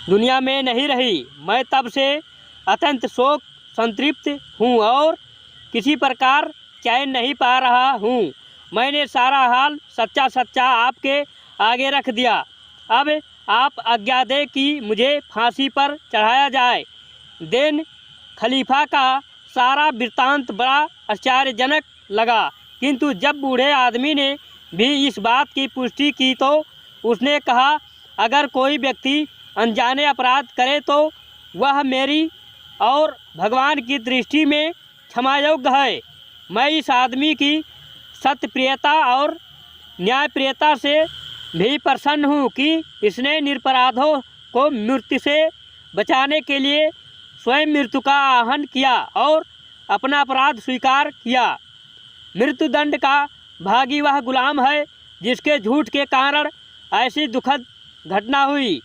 दुनिया में नहीं रही। मैं तब से अत्यंत शोक संतृप्त हूँ और किसी प्रकार चैन नहीं पा रहा हूँ। मैंने सारा हाल सच्चा सच्चा आपके आगे रख दिया। अब आप आज्ञा दें कि मुझे फांसी पर चढ़ाया जाए। देन खलीफा का सारा वृत्तांत बड़ा आश्चर्यजनक लगा, किंतु जब बूढ़े आदमी ने भी इस बात की पुष्टि की तो उसने कहा, अगर कोई व्यक्ति अनजाने अपराध करे तो वह मेरी और भगवान की दृष्टि में क्षमायोग्य है। मैं इस आदमी की सत्यप्रियता और न्यायप्रियता से भी प्रसन्न हूँ कि इसने निरपराधों को मृत्यु से बचाने के लिए स्वयं मृत्यु का आह्वान किया और अपना अपराध स्वीकार किया। मृत्युदंड का भागी वह गुलाम है जिसके झूठ के कारण ऐसी दुखद घटना हुई।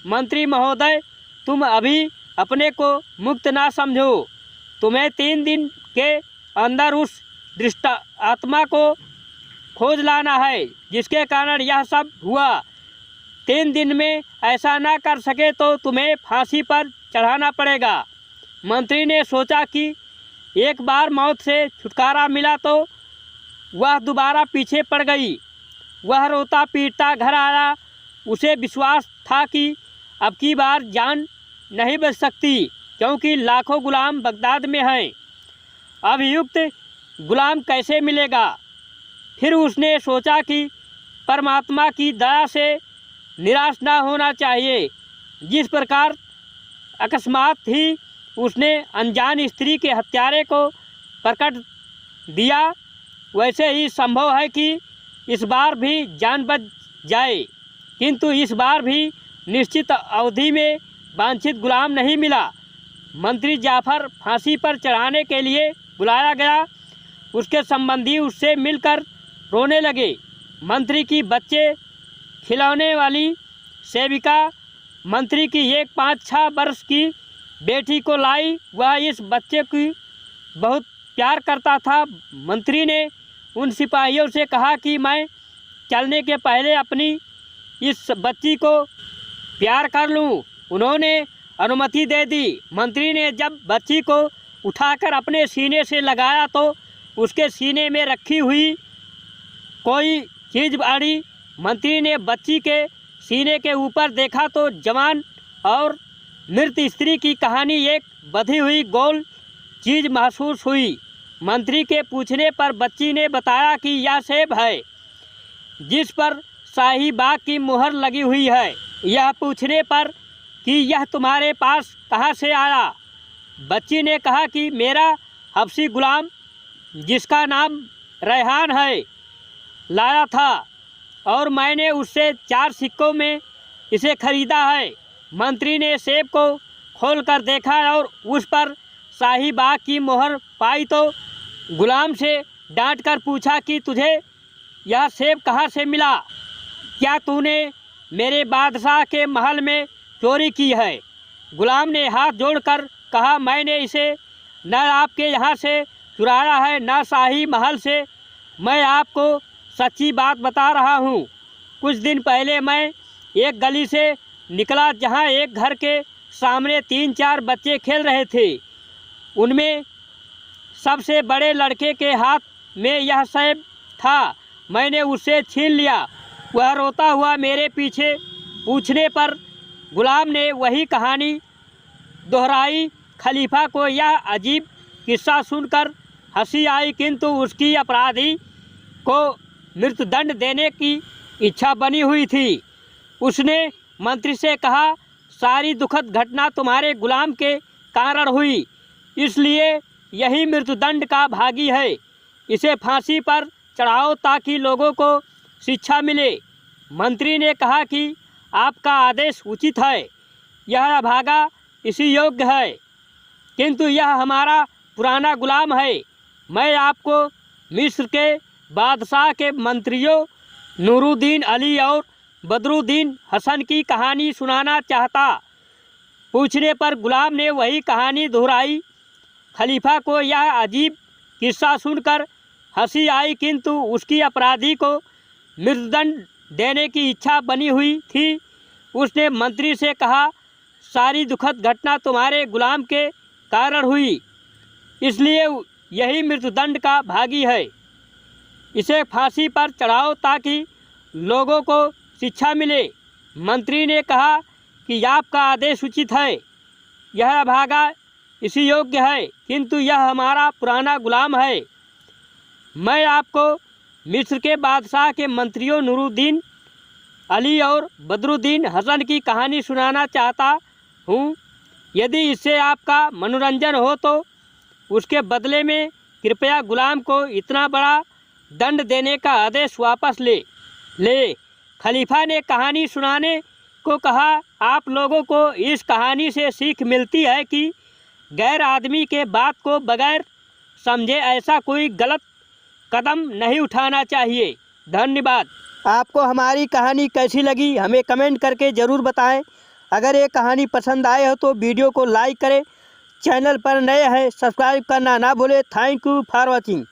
मंत्री महोदय, तुम अभी अपने को मुक्त ना समझो। तुम्हें 3 दिन के अंदर उस दृष्ट आत्मा को खोज लाना है जिसके कारण यह सब हुआ। 3 दिन में ऐसा ना कर सके तो तुम्हें फांसी पर चढ़ाना पड़ेगा। मंत्री ने सोचा कि एक बार मौत से छुटकारा मिला तो वह दोबारा पीछे पड़ गई। वह रोता पीटता घर आया। उसे विश्वास था कि अब की बार जान नहीं बच सकती, क्योंकि लाखों गुलाम बगदाद में हैं। अभियुक्त गुलाम कैसे मिलेगा? फिर उसने सोचा कि परमात्मा की दया से निराश ना होना चाहिए। जिस प्रकार अकस्मात ही उसने अनजान स्त्री के हत्यारे को प्रकट दिया, वैसे ही संभव है कि इस बार भी जान बच जाए। किंतु इस बार भी निश्चित अवधि में वांछित गुलाम नहीं मिला। मंत्री जाफर फांसी पर चढ़ाने के लिए बुलाया गया। उसके संबंधी उससे मिलकर रोने लगे। मंत्री की बच्चे खिलौने वाली सेविका मंत्री की एक 5-6 वर्ष की बेटी को लाई। वह इस बच्चे की बहुत प्यार करता था। मंत्री ने उन सिपाहियों से कहा कि मैं चलने के पहले अपनी इस बच्ची को प्यार कर लूं। उन्होंने अनुमति दे दी। मंत्री ने जब बच्ची को उठाकर अपने सीने से लगाया तो उसके सीने में रखी हुई कोई चीज़ अड़ी। मंत्री ने बच्ची के सीने के ऊपर देखा तो जवान और मृत स्त्री की कहानी एक बंधी हुई गोल चीज़ महसूस हुई। मंत्री के पूछने पर बच्ची ने बताया कि यह सेब है जिस पर शाही बाग की मुहर लगी हुई है। यह पूछने पर कि यह तुम्हारे पास कहाँ से आया, बच्ची ने कहा कि मेरा हबशी गुलाम जिसका नाम रेहान है लाया था और मैंने उससे 4 सिक्कों में इसे खरीदा है। मंत्री ने सेब को खोलकर देखा और उस पर शाही बाग की मोहर पाई तो गुलाम से डांटकर पूछा कि तुझे यह सेब कहाँ से मिला? क्या तूने मेरे बादशाह के महल में चोरी की है? गुलाम ने हाथ जोड़कर कहा, मैंने इसे न आपके यहाँ से चुराया है न शाही महल से। मैं आपको सच्ची बात बता रहा हूँ। कुछ दिन पहले मैं एक गली से निकला जहाँ एक घर के सामने 3-4 बच्चे खेल रहे थे। उनमें सबसे बड़े लड़के के हाथ में यह सेब था। मैंने उसे छीन लिया। वह रोता हुआ मेरे पीछे पूछने पर गुलाम ने वही कहानी दोहराई। खलीफा को यह अजीब किस्सा सुनकर हंसी आई, किंतु उसकी अपराधी को मृत्युदंड देने की इच्छा बनी हुई थी। उसने मंत्री से कहा, सारी दुखद घटना तुम्हारे गुलाम के कारण हुई, इसलिए यही मृत्युदंड का भागी है। इसे फांसी पर चढ़ाओ ताकि लोगों को शिक्षा मिले। मंत्री ने कहा कि आपका आदेश उचित है। यह अभागा इसी योग्य है, किंतु यह हमारा पुराना गुलाम है। मैं आपको मिस्र के बादशाह के मंत्रियों नूरुद्दीन अली और बदरुद्दीन हसन की कहानी सुनाना चाहता। पूछने पर गुलाम ने वही कहानी दोहराई। खलीफा को यह अजीब किस्सा सुनकर हंसी आई, किंतु उसकी अपराधी को मृत्युदंड देने की इच्छा बनी हुई थी। उसने मंत्री से कहा, सारी दुखद घटना तुम्हारे गुलाम के कारण हुई, इसलिए यही मृत्युदंड का भागी है। इसे फांसी पर चढ़ाओ ताकि लोगों को शिक्षा मिले। मंत्री ने कहा कि आपका आदेश उचित है, यह अभागा इसी योग्य है, किंतु यह हमारा पुराना गुलाम है। मैं आपको मिस्र के बादशाह के मंत्रियों नूरुद्दीन अली और बदरुद्दीन हसन की कहानी सुनाना चाहता हूँ। यदि इससे आपका मनोरंजन हो तो उसके बदले में कृपया गुलाम को इतना बड़ा दंड देने का आदेश वापस ले। खलीफा ने कहानी सुनाने को कहा। आप लोगों को इस कहानी से सीख मिलती है कि गैर आदमी के बात को बगैर समझे ऐसा कोई गलत कदम नहीं उठाना चाहिए। धन्यवाद। आपको हमारी कहानी कैसी लगी हमें कमेंट करके ज़रूर बताएं। अगर ये कहानी पसंद आए हो तो वीडियो को लाइक करें। चैनल पर नए हैं सब्सक्राइब करना ना भूलें। Thank you for watching.